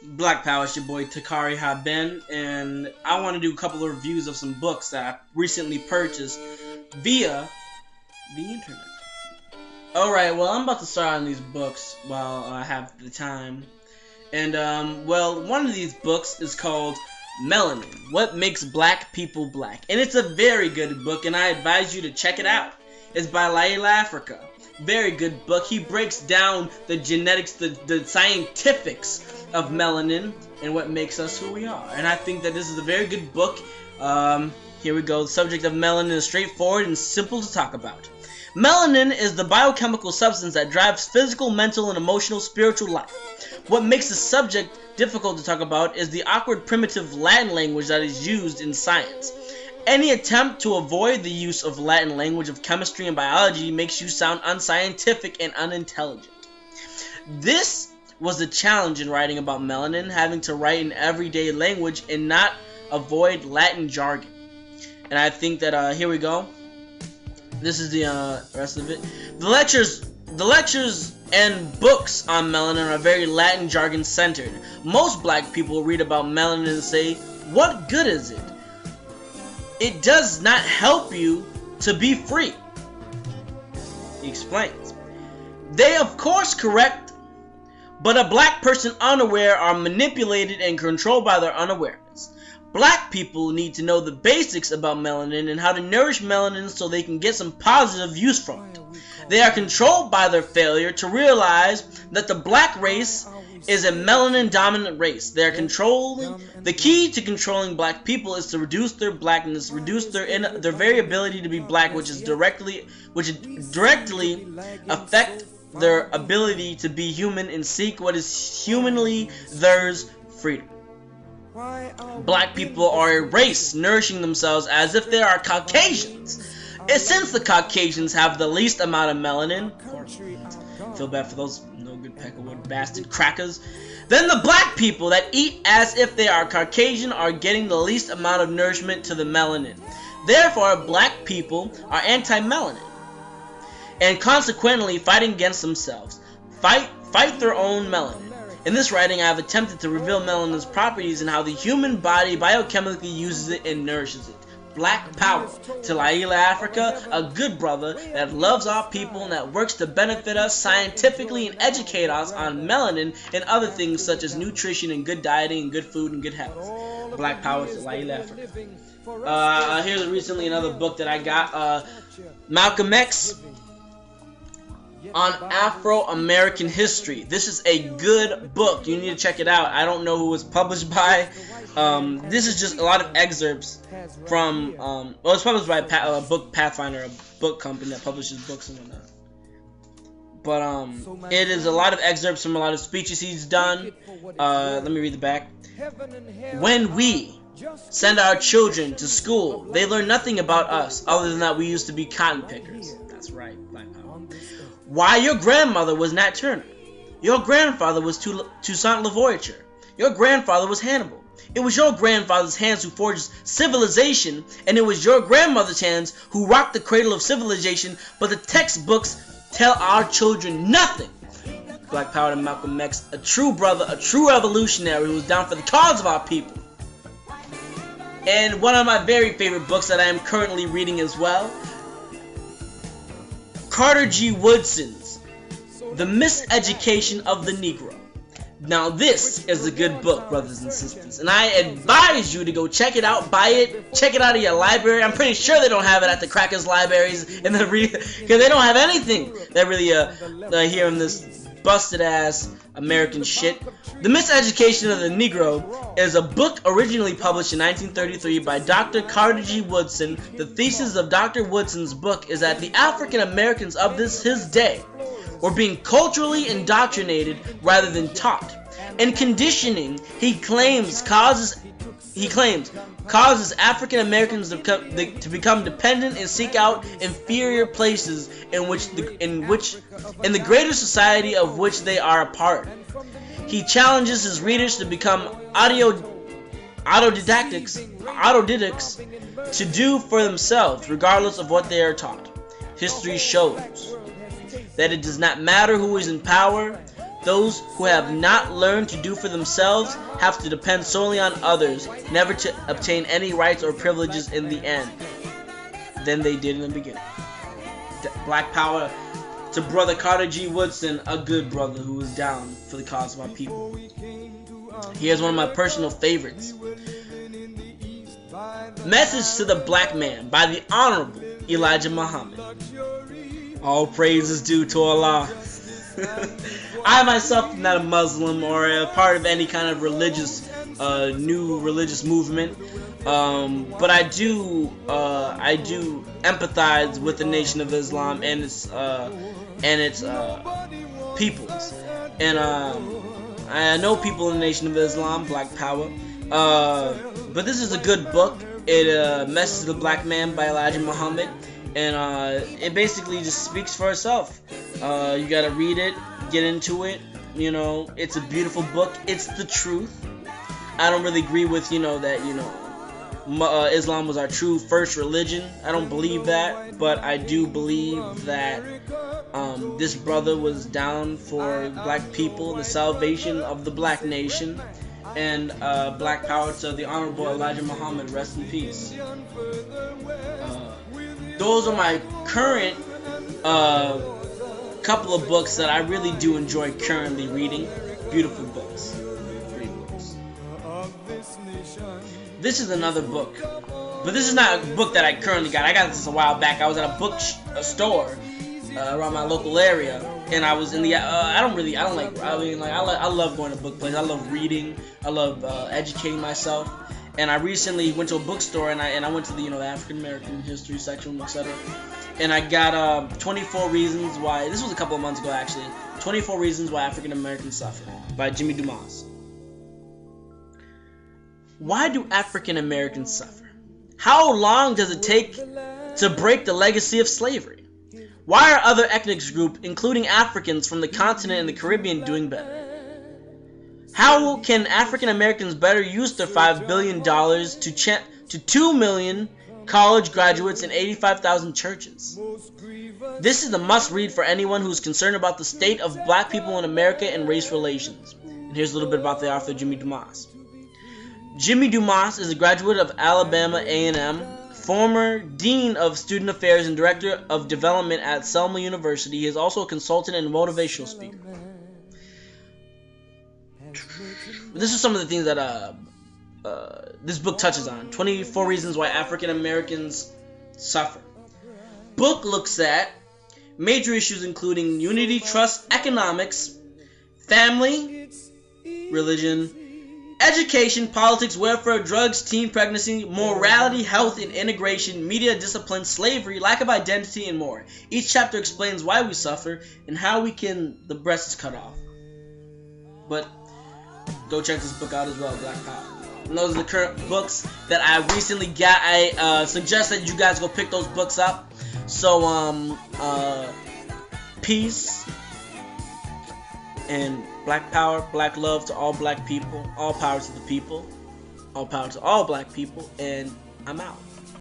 Black Power, it's your boy Takari Haben, and I want to do a couple of reviews of some books that I recently purchased via the internet. Alright, well, I'm about to start on these books while I have the time. And, well, one of these books is called Melanin, What Makes Black People Black. And it's a very good book, and I advise you to check it out. It's by Llaila Afrika. Very good book. He breaks down the genetics, the scientifics of melanin and what makes us who we are. And I think that this is a very good book. Here we go. The subject of melanin is straightforward and simple to talk about. Melanin is the biochemical substance that drives physical, mental, and emotional spiritual life. What makes the subject difficult to talk about is the awkward primitive Latin language that is used in science. Any attempt to avoid the use of Latin language of chemistry and biology makes you sound unscientific and unintelligent. This was the challenge in writing about melanin, having to write in everyday language and not avoid Latin jargon. And I think that, here we go. This is the rest of it. The lectures and books on melanin are very Latin jargon centered. Most black people read about melanin and say, what good is it? It does not help you to be free. He explains. They of course correct, but a black person unaware are manipulated and controlled by their unawareness. Black people need to know the basics about melanin and how to nourish melanin so they can get some positive use from it. They are controlled by their failure to realize that the black race is a melanin dominant race. They are controlling. The key to controlling black people is to reduce their blackness, reduce their very ability to be black, which directly affect their ability to be human and seek what is humanly theirs, freedom. Black people are a race nourishing themselves as if they are Caucasians. And since the Caucasians have the least amount of melanin, feel bad for those no good Peckerwood bastard crackers, then the black people that eat as if they are Caucasian are getting the least amount of nourishment to the melanin. Therefore, black people are anti-melanin and consequently fighting against themselves. Fight their own melanin. In this writing, I have attempted to reveal melanin's properties and how the human body biochemically uses it and nourishes it. Black power to Llaila Afrika, a good brother that loves our people and that works to benefit us scientifically and educate us on melanin and other things such as nutrition and good dieting and good food and good health. Black power to Llaila Afrika. Here's recently another book that I got, Malcolm X on Afro-American history. This is a good book. You need to check it out. I don't know who it was published by. This is just a lot of excerpts from, well, it's published by Book Pathfinder, a book company that publishes books and whatnot. But, it is a lot of excerpts from a lot of speeches he's done. Let me read the back. When we send our children to school, they learn nothing about us, other than that we used to be cotton pickers. That's right, Black Power. Why, your grandmother was Nat Turner. Your grandfather was Toussaint Louverture. Your grandfather was Hannibal. It was your grandfather's hands who forged civilization, and it was your grandmother's hands who rocked the cradle of civilization, but the textbooks tell our children nothing. Black Power to Malcolm X, a true brother, a true revolutionary who was down for the cause of our people. And one of my very favorite books that I am currently reading as well, Carter G. Woodson's The Miseducation of the Negro. Now this is a good book, brothers and sisters, and I advise you to go check it out, buy it, check it out at your library. I'm pretty sure they don't have it at the crackers libraries, and because they don't have anything that really here in this busted ass American shit. The Miseducation of the Negro is a book originally published in 1933 by Dr. Carter G. Woodson. The thesis of Dr. Woodson's book is that the African Americans of his day were being culturally indoctrinated rather than taught. And conditioning, he claims, causes African Americans to become dependent and seek out inferior places in the greater society of which they are a part. He challenges his readers to become autodidacts to do for themselves, regardless of what they are taught. History shows that it does not matter who is in power, Those who have not learned to do for themselves have to depend solely on others, never to obtain any rights or privileges in the end than they did in the beginning. Black Power to Brother Carter G. Woodson, a good brother who was down for the cause of our people. Here's one of my personal favorites. Message to the Black Man by the Honorable Elijah Muhammad. All praise is due to Allah. I myself am not a Muslim or a part of any kind of religious, new religious movement, but I do empathize with the Nation of Islam and its peoples, and I know people in the Nation of Islam, Black Power, but this is a good book. It Message to the Black Man by Elijah Muhammad, and it basically just speaks for itself. You gotta read it, get into it. You know, it's a beautiful book. It's the truth. I don't really agree with that Islam was our true first religion. I don't believe that, but I do believe that this brother was down for black people and the salvation of the black nation. And Black Power to the Honorable Elijah Muhammad, rest in peace. Those are my current couple of books that I really do enjoy currently reading. Beautiful books. Great books. This is another book, but this is not a book that I currently got. I got this a while back. I was at a store around my local area, and I was in the I love going to book places. I love reading. I love educating myself. And I recently went to a bookstore, and I went to the African American history section, etc. And I got 24 Reasons Why. This was a couple of months ago, actually. 24 Reasons Why African Americans Suffer by Jimmy Dumas. Why do African Americans suffer? How long does it take to break the legacy of slavery? Why are other ethnic groups, including Africans from the continent and the Caribbean, doing better? How can African Americans better use their $5 billion to 2 million college graduates and 85,000 churches? This is a must-read for anyone who's concerned about the state of black people in America and race relations. And here's a little bit about the author, Jimmy Dumas. Jimmy Dumas is a graduate of Alabama A&M, former Dean of Student Affairs and Director of Development at Selma University. He is also a consultant and motivational speaker. This is some of the things that this book touches on. 24 Reasons Why African Americans Suffer. Book looks at major issues including unity, trust, economics, family, religion, education, politics, welfare, drugs, teen pregnancy, morality, health and integration, media, discipline, slavery, lack of identity, and more. Each chapter explains why we suffer and how the breast is cut off. But go check this book out as well, Black Power. And those are the current books that I recently got. I suggest that you guys go pick those books up. So, peace and Black Power, Black love to all black people, all power to the people, all power to all black people, and I'm out.